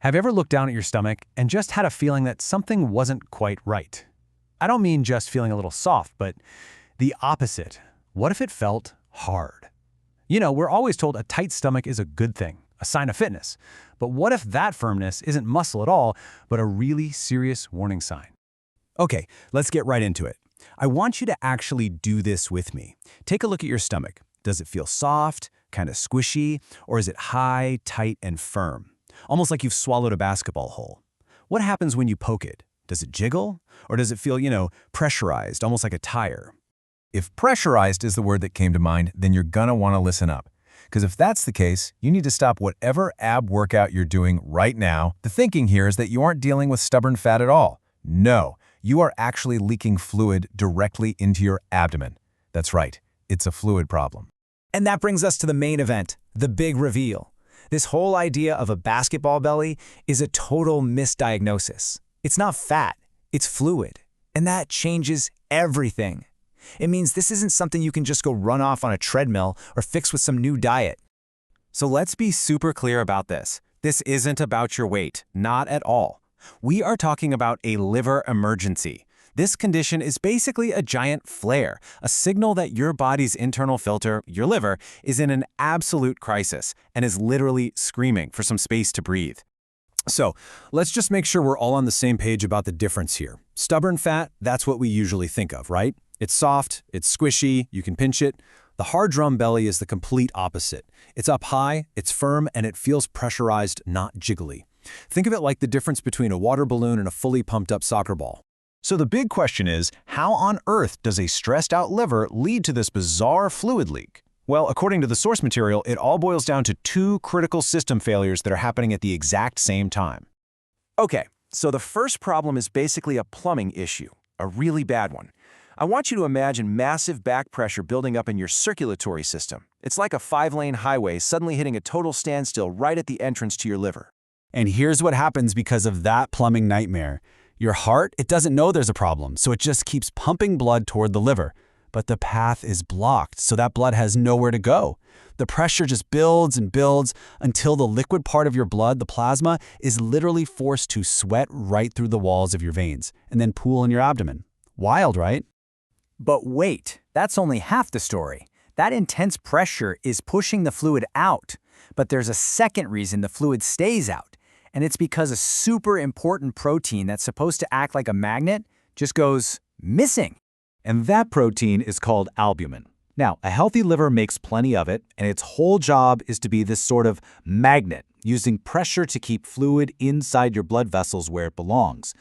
Have you ever looked down at your stomach and just had a feeling that something wasn't quite right? I don't mean just feeling a little soft, but the opposite. What if it felt hard? You know, we're always told a tight stomach is a good thing, a sign of fitness. But what if that firmness isn't muscle at all, but a really serious warning sign? Okay, let's get right into it. I want you to actually do this with me. Take a look at your stomach. Does it feel soft, kind of squishy, or is it high, tight, and firm? Almost like you've swallowed a basketball whole. What happens when you poke it? Does it jiggle? Or does it feel, pressurized, almost like a tire? If pressurized is the word that came to mind, then you're gonna wanna listen up. Because if that's the case, you need to stop whatever ab workout you're doing right now. The thinking here is that you aren't dealing with stubborn fat at all. No, you are actually leaking fluid directly into your abdomen. That's right, it's a fluid problem. And that brings us to the main event, the big reveal. This whole idea of a basketball belly is a total misdiagnosis. It's not fat, it's fluid. And that changes everything. It means this isn't something you can just go run off on a treadmill or fix with some new diet. So let's be super clear about this. This isn't about your weight, not at all. We are talking about a liver emergency. This condition is basically a giant flare, a signal that your body's internal filter, your liver, is in an absolute crisis and is literally screaming for some space to breathe. So let's just make sure we're all on the same page about the difference here. Stubborn fat, that's what we usually think of, right? It's soft, it's squishy, you can pinch it. The hard drum belly is the complete opposite. It's up high, it's firm, and it feels pressurized, not jiggly. Think of it like the difference between a water balloon and a fully pumped up soccer ball. So the big question is, how on earth does a stressed out liver lead to this bizarre fluid leak? Well, according to the source material, it all boils down to two critical system failures that are happening at the exact same time. Okay, so the first problem is basically a plumbing issue, a really bad one. I want you to imagine massive back pressure building up in your circulatory system. It's like a 5-lane highway suddenly hitting a total standstill right at the entrance to your liver. And here's what happens because of that plumbing nightmare. Your heart, it doesn't know there's a problem, so it just keeps pumping blood toward the liver. But the path is blocked, so that blood has nowhere to go. The pressure just builds and builds until the liquid part of your blood, the plasma, is literally forced to sweat right through the walls of your veins and then pool in your abdomen. Wild, right? But wait, that's only half the story. That intense pressure is pushing the fluid out. But there's a second reason the fluid stays out. And it's because a super important protein that's supposed to act like a magnet just goes missing. And that protein is called albumin. Now, a healthy liver makes plenty of it, and its whole job is to be this sort of magnet, using pressure to keep fluid inside your blood vessels where it belongs.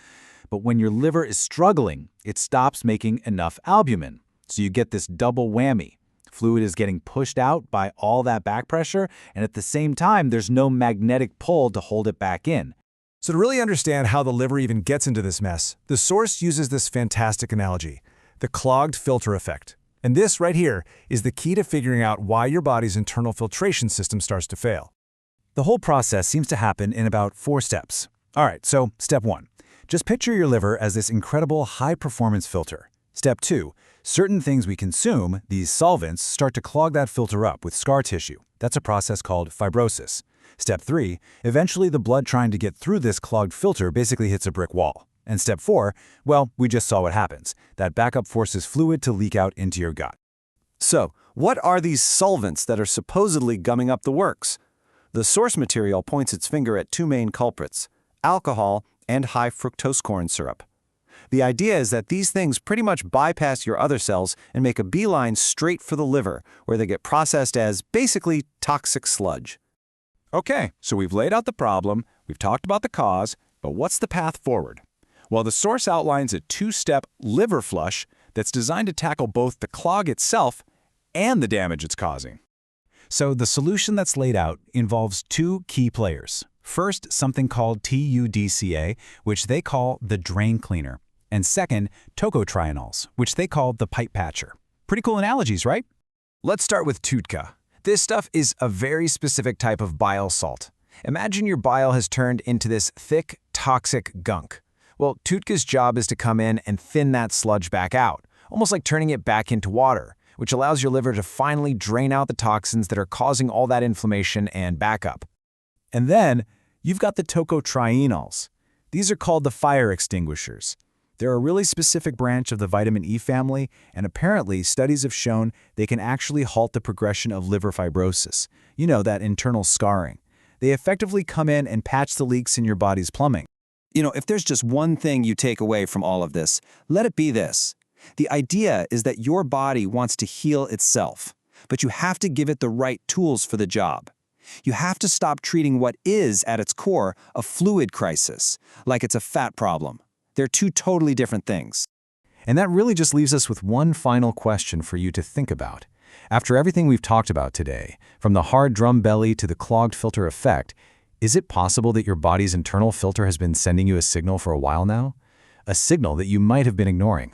But when your liver is struggling, it stops making enough albumin. So you get this double whammy. Fluid is getting pushed out by all that back pressure, and at the same time, there's no magnetic pull to hold it back in. So to really understand how the liver even gets into this mess, the source uses this fantastic analogy, the clogged filter effect. And this right here is the key to figuring out why your body's internal filtration system starts to fail. The whole process seems to happen in about 4 steps. All right, so step 1. Just picture your liver as this incredible high-performance filter. Step 2. Certain things we consume, these solvents, start to clog that filter up with scar tissue. That's a process called fibrosis. Step 3. Eventually the blood trying to get through this clogged filter basically hits a brick wall. And step 4, well, we just saw what happens. That backup forces fluid to leak out into your gut. So, what are these solvents that are supposedly gumming up the works? The source material points its finger at 2 main culprits: alcohol and high fructose corn syrup. The idea is that these things pretty much bypass your other cells and make a beeline straight for the liver, where they get processed as basically toxic sludge. Okay, so we've laid out the problem, we've talked about the cause, but what's the path forward? Well, the source outlines a 2-step liver flush that's designed to tackle both the clog itself and the damage it's causing. So the solution that's laid out involves 2 key players. First, something called TUDCA, which they call the drain cleaner. And second, tocotrienols, which they call the pipe patcher. Pretty cool analogies, right? Let's start with TUDCA. This stuff is a very specific type of bile salt. Imagine your bile has turned into this thick, toxic gunk. Well, TUDCA's job is to come in and thin that sludge back out, almost like turning it back into water, which allows your liver to finally drain out the toxins that are causing all that inflammation and backup. And then You've got the tocotrienols. These are called the fire extinguishers. They're a really specific branch of the vitamin E family, and apparently studies have shown they can actually halt the progression of liver fibrosis. You know, that internal scarring. They effectively come in and patch the leaks in your body's plumbing. If there's just one thing you take away from all of this, let it be this. The idea is that your body wants to heal itself, but you have to give it the right tools for the job. You have to stop treating what is, at its core, a fluid crisis, like it's a fat problem. They're two totally different things. And that really just leaves us with one final question for you to think about. After everything we've talked about today, from the hard drum belly to the clogged filter effect, is it possible that your body's internal filter has been sending you a signal for a while now? A signal that you might have been ignoring.